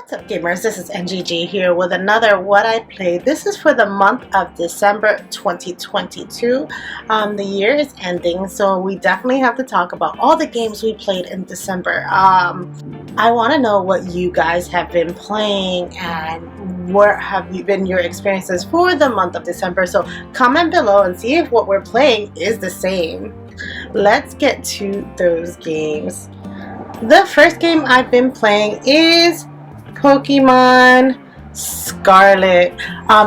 What's up, gamers? This is NGG here with another What I Played. This is for the month of December 2022. The year is ending, so we definitely have to talk about all the games we played in December. I want to know what you guys have been playing and what have been your experiences for the month of December. So comment below and see if what we're playing is the same. Let's get to those games. The first game I've been playing is Pokemon Scarlet.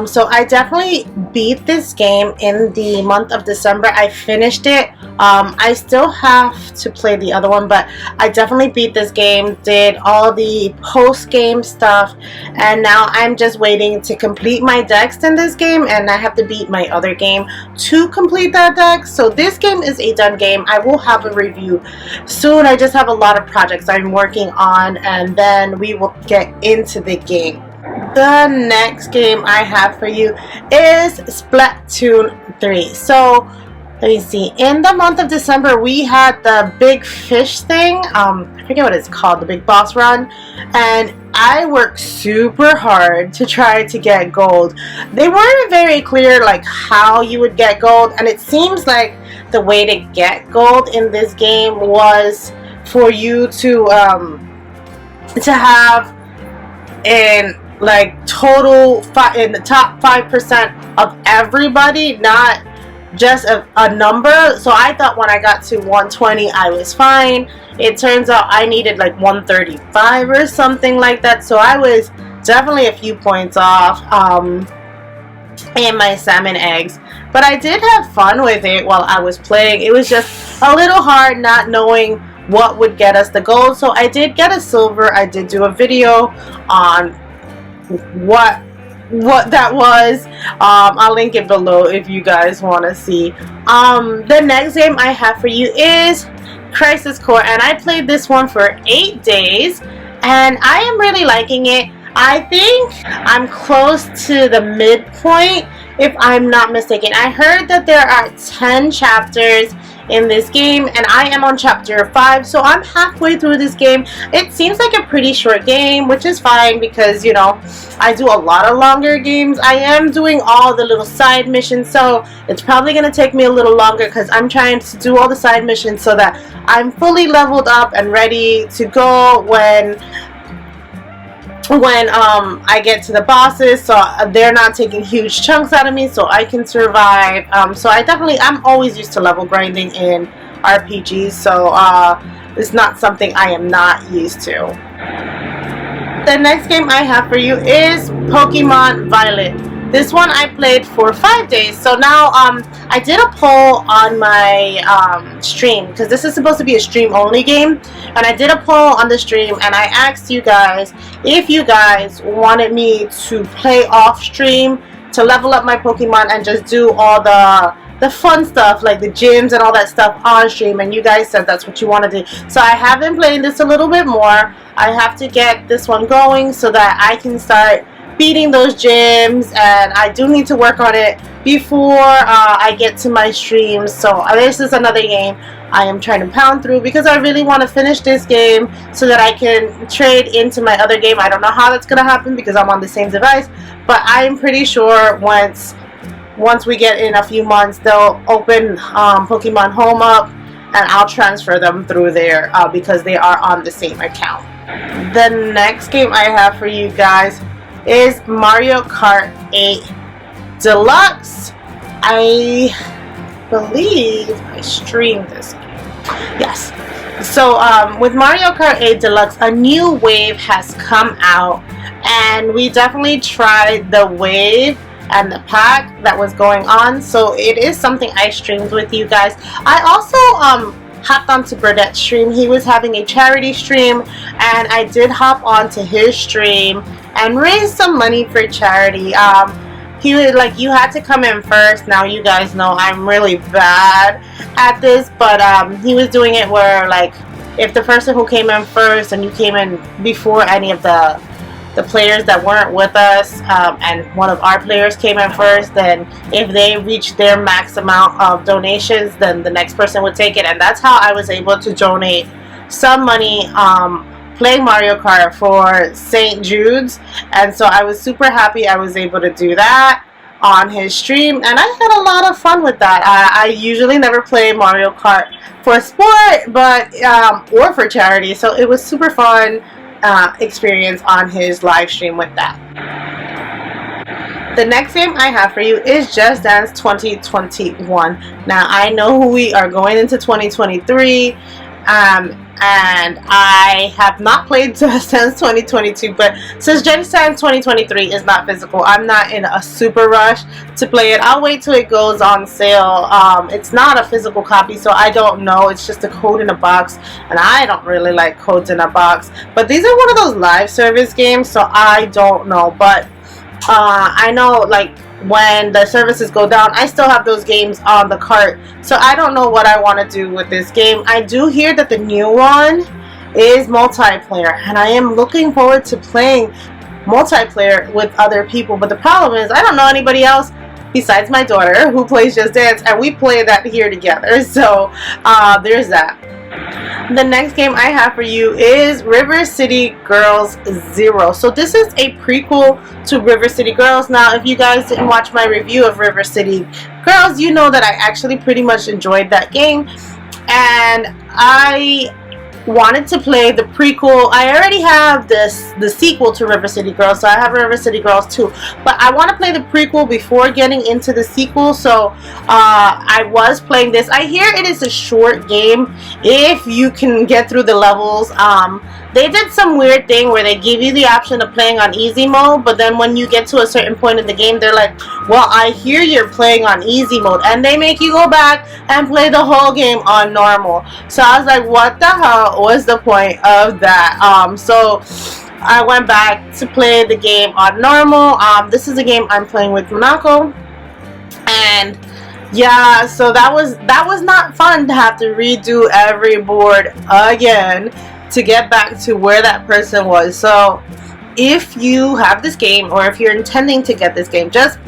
So I definitely beat this game in the month of December. I finished it. I still have to play the other one, but I definitely beat this game, did all the post-game stuff, and now I'm just waiting to complete my dex in this game, and I have to beat my other game to complete that dex. So this game is a done game. I will have a review soon. I just have a lot of projects I'm working on, and then we will get into the game. The next game I have for you is Splatoon 3. So let me see. In the month of December, we had the big fish thing. I forget what it's called, the big boss run. And I worked super hard to try to get gold. They weren't very clear like how you would get gold. And it seems like the way to get gold in this game was for you to have in like total in the top 5% of everybody, not just a number. So I thought when I got to 120 I was fine. It turns out I needed like 135 or something like that, so I was definitely a few points off in my salmon eggs. But I did have fun with it while I was playing. It was just a little hard not knowing what would get us the gold. So I did get a silver. I did do a video on what that was. I'll link it below if you guys want to see. The next game I have for you is Crisis Core, and I played this one for 8 days and I am really liking it. I think I'm close to the midpoint if I'm not mistaken. I heard that there are 10 chapters in this game and I am on chapter 5, so I'm halfway through this game. It seems like a pretty short game, which is fine because, you know, I do a lot of longer games. I am doing all the little side missions, so it's probably going to take me a little longer because I'm trying to do all the side missions so that I'm fully leveled up and ready to go when I get to the bosses, so they're not taking huge chunks out of me, so I can survive. So I'm always used to level grinding in RPGs, so it's not something I am not used to. The next game I have for you is Pokemon Violet. This one I played for 5 days. So now I did a poll on my stream, because this is supposed to be a stream only game, and I did a poll on the stream and I asked you guys if you guys wanted me to play off stream to level up my Pokemon and just do all the fun stuff like the gyms and all that stuff on stream, and you guys said that's what you want to do. So I have been playing this a little bit more. I have to get this one going so that I can start beating those gyms, and I do need to work on it before I get to my streams. So this is another game I am trying to pound through because I really want to finish this game so that I can trade into my other game. I don't know how that's going to happen because I'm on the same device, but I'm pretty sure once we get in a few months, they'll open Pokemon Home up and I'll transfer them through there because they are on the same account. The next game I have for you guys is Mario Kart 8 Deluxe. I believe I streamed this game. Yes. So with Mario Kart 8 Deluxe, a new wave has come out, and we definitely tried the wave and the pack that was going on. So it is something I streamed with you guys. I also hopped onto Burdett's stream. He was having a charity stream, and I did hop onto his stream and raise some money for charity. He was like, you had to come in first. Now you guys know I'm really bad at this, but he was doing it where like if the person who came in first and you came in before any of the players that weren't with us, and one of our players came in first, then if they reached their max amount of donations, then the next person would take it. And that's how I was able to donate some money play Mario Kart for St. Jude's, and so I was super happy I was able to do that on his stream, and I had a lot of fun with that. I usually never play Mario Kart for sport, but or for charity, so it was super fun experience on his live stream with that. The next game I have for you is Just Dance 2021. Now, I know we are going into 2023, and I have not played Just Dance 2022, but since Just Dance 2023 is not physical, I'm not in a super rush to play it. I'll wait till it goes on sale. It's not a physical copy, so I don't know. It's just a code in a box, and I don't really like codes in a box. But these are one of those live service games, so I don't know. But I know, like, when the services go down, I still have those games on the cart, so I don't know what I want to do with this game. I do hear that the new one is multiplayer, and I am looking forward to playing multiplayer with other people, but the problem is I don't know anybody else besides my daughter who plays Just Dance, and we play that here together, so there's that. The next game I have for you is River City Girls Zero. So this is a prequel to River City Girls. Now, if you guys didn't watch my review of River City Girls, you know that I actually pretty much enjoyed that game, and I wanted to play the prequel. I already have the sequel to River City Girls, so I have River City Girls 2, but I want to play the prequel before getting into the sequel, so I was playing this. I hear it is a short game if you can get through the levels. They did some weird thing where they give you the option of playing on easy mode, but then when you get to a certain point in the game, they're like, well, I hear you're playing on easy mode, and they make you go back and play the whole game on normal. So I was like, what the hell was the point of that? So I went back to play the game on normal. This is a game I'm playing with Monaco, and yeah, so that was not fun to have to redo every board again to get back to where that person was. So if you have this game, or if you're intending to get this game, just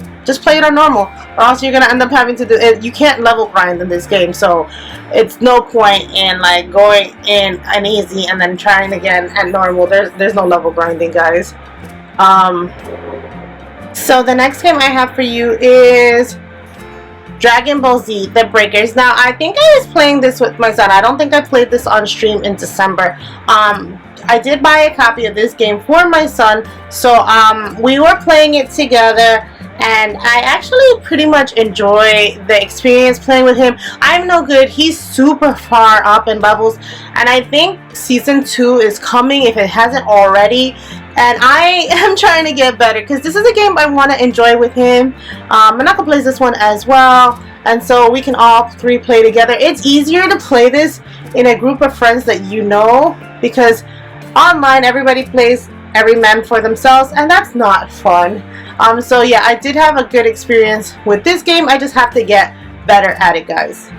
play it on normal, or else you're gonna end up having to do it. You can't level grind in this game, so it's no point in like going in an easy and then trying again at normal. There's no level grinding, guys. So the next game I have for you is Dragon Ball Z The Breakers. Now, I think I was playing this with my son. I don't think I played this on stream in December. I did buy a copy of this game for my son, so we were playing it together, and I actually pretty much enjoy the experience playing with him. I'm no good. He's super far up in levels, and I think Season 2 is coming if it hasn't already. And I am trying to get better because this is a game I want to enjoy with him. Monaco plays this one as well, and so we can all three play together. It's easier to play this in a group of friends that you know, because online everybody plays every man for themselves, and that's not fun. So yeah, I did have a good experience with this game. I just have to get better at it, guys.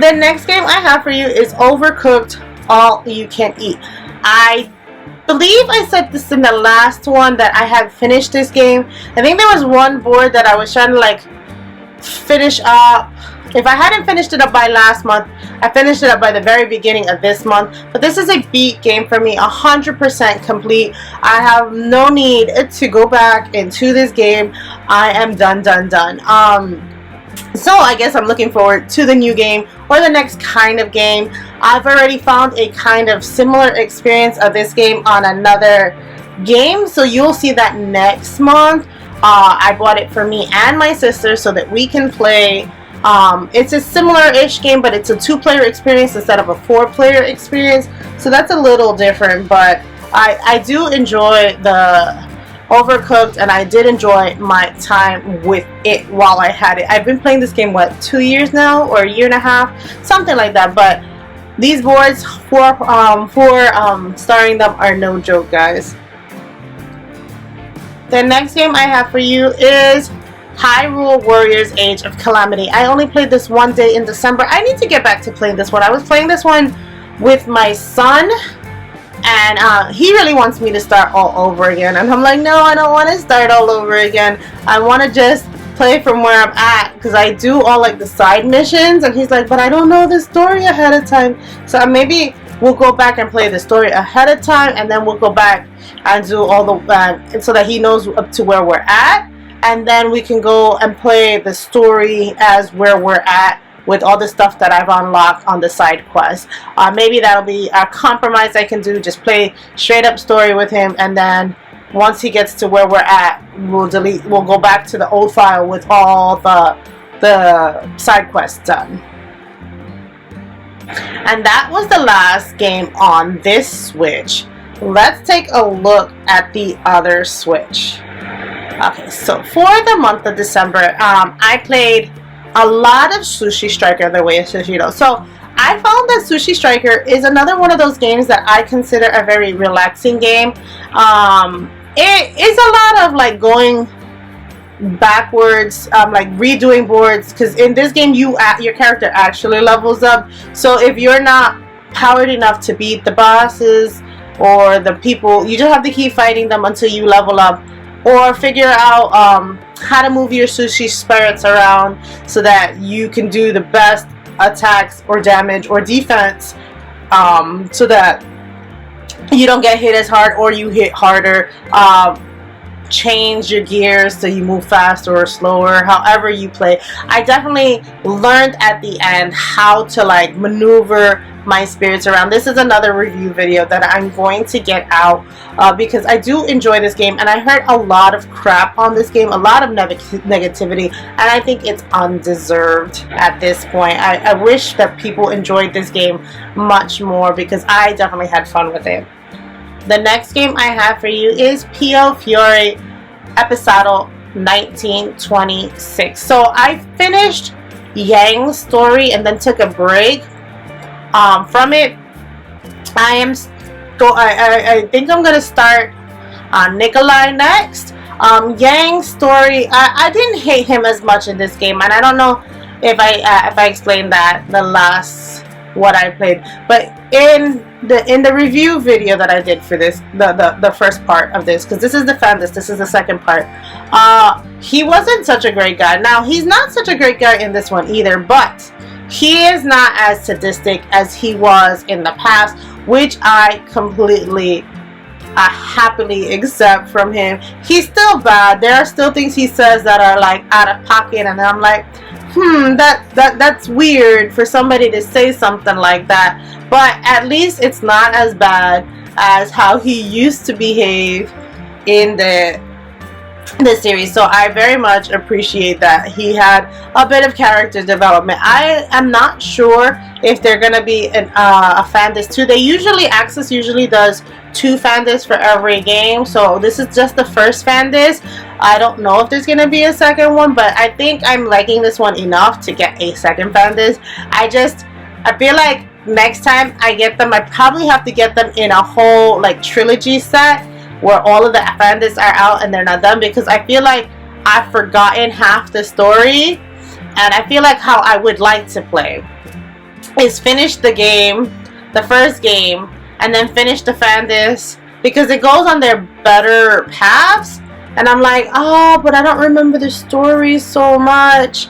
The next game I have for you is Overcooked All You Can Eat. I believe I said this in the last one that I had finished this game. I think there was one board that I was trying to like finish up. If I hadn't finished it up by last month, I finished it up by the very beginning of this month. But this is a beat game for me, 100% complete. I have no need to go back into this game. I am done. So I guess I'm looking forward to the new game, or the next kind of game. I've already found a kind of similar experience of this game on another game, so you'll see that next month. I bought it for me and my sister so that we can play. It's a similar-ish game, but it's a 2-player experience instead of a 4-player experience, so that's a little different. But I do enjoy the Overcooked, and I did enjoy my time with it while I had it. I've been playing this game, what, 2 years now, or a year and a half, something like that. But these boards for starting them are no joke, guys. The next game I have for you is Hyrule Warriors Age of Calamity. I only played this one day in December. I need to get back to playing this one. I was playing this one with my son, and he really wants me to start all over again, and I'm like, no, I don't want to start all over again. I want to just play from where I'm at, because I do all like the side missions, and he's like, but I don't know the story ahead of time. So maybe we'll go back and play the story ahead of time, and then we'll go back and do all the so that he knows up to where we're at, and then we can go and play the story as where we're at with all the stuff that I've unlocked on the side quest. Maybe that'll be a compromise I can do, just play straight up story with him, and then once he gets to where we're at, we'll go back to the old file with all the side quests done. And that was the last game on this Switch. Let's take a look at the other Switch. Okay, so for the month of December, I played a lot of Sushi Striker the way of Sushido. So I found that Sushi Striker is another one of those games that I consider a very relaxing game. It is a lot of like going backwards, like redoing boards, because in this game your character actually levels up. So if you're not powered enough to beat the bosses or the people, you just have to keep fighting them until you level up, or figure out how to move your sushi spirits around so that you can do the best attacks or damage or defense, so that you don't get hit as hard or you hit harder. Change your gears so you move faster or slower, however you play. I definitely learned at the end how to like maneuver my spirits around. This is another review video that I'm going to get out because I do enjoy this game, and I heard a lot of crap on this game, a lot of negativity, and I think it's undeserved at this point. I wish that people enjoyed this game much more, because I definitely had fun with it. The next game I have for you is Piofiore Episodio 1926. So I finished Yang's story and then took a break from it. I think I'm gonna start Nikolai next. Yang's story, I didn't hate him as much in this game, and I don't know if I explained that the last what I played, but in the review video that I did for this, the first part of this, because this is the fan-list, this is the second part, he wasn't such a great guy. Now, he's not such a great guy in this one either, but he is not as sadistic as he was in the past, which I completely happily accept from him. He's still bad. There are still things he says that are like out of pocket, and I'm like, that's weird for somebody to say something like that. But at least it's not as bad as how he used to behave in the series. So I very much appreciate that he had a bit of character development. I am not sure if they're gonna be a fan disc too. Access usually does 2 fan discs for every game, so this is just the first fan disc. I don't know if there's gonna be a second one, but I think I'm liking this one enough to get a second fan disc. I feel like next time I get them, I probably have to get them in a whole like trilogy set where all of the fan discs are out and they're not done, because I feel like I've forgotten half the story, and I feel like how I would like to play is finish the game, the first game, and then finish the fan disc, because it goes on their better paths, and I'm like, oh, but I don't remember the story so much.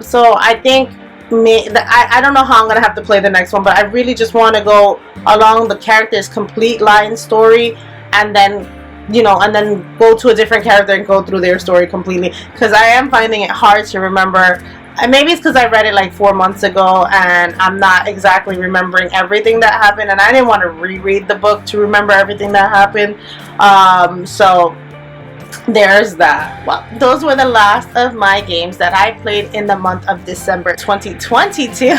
So I think I don't know how I'm gonna have to play the next one, but I really just want to go along the character's complete line story, and then go to a different character and go through their story completely, because I am finding it hard to remember. And maybe it's because I read it like 4 months ago and I'm not exactly remembering everything that happened, and I didn't want to reread the book to remember everything that happened. So there's that. Well, those were the last of my games that I played in the month of December 2022.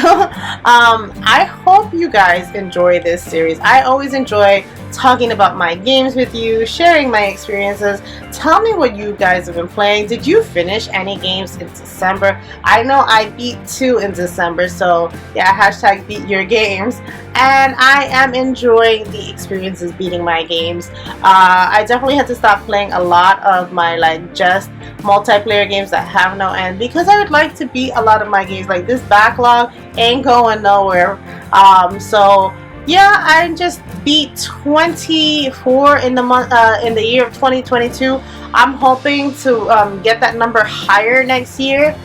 I hope you guys enjoy this series. I always enjoy talking about my games with you, sharing my experiences. Tell me what you guys have been playing. Did you finish any games in December? I know I beat 2 in December, so yeah, hashtag beat your games. And I am enjoying the experiences beating my games. I definitely had to stop playing a lot of my like just multiplayer games that have no end, because I would like to beat a lot of my games. Like, this backlog ain't going nowhere. So yeah, I just beat 24 in the month in the year of 2022. I'm hoping to get that number higher next year.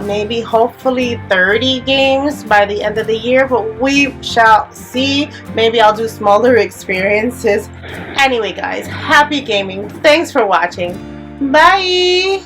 maybe hopefully 30 games by the end of the year, but we shall see. Maybe I'll do smaller experiences. Anyway guys, happy gaming. Thanks for watching. Bye.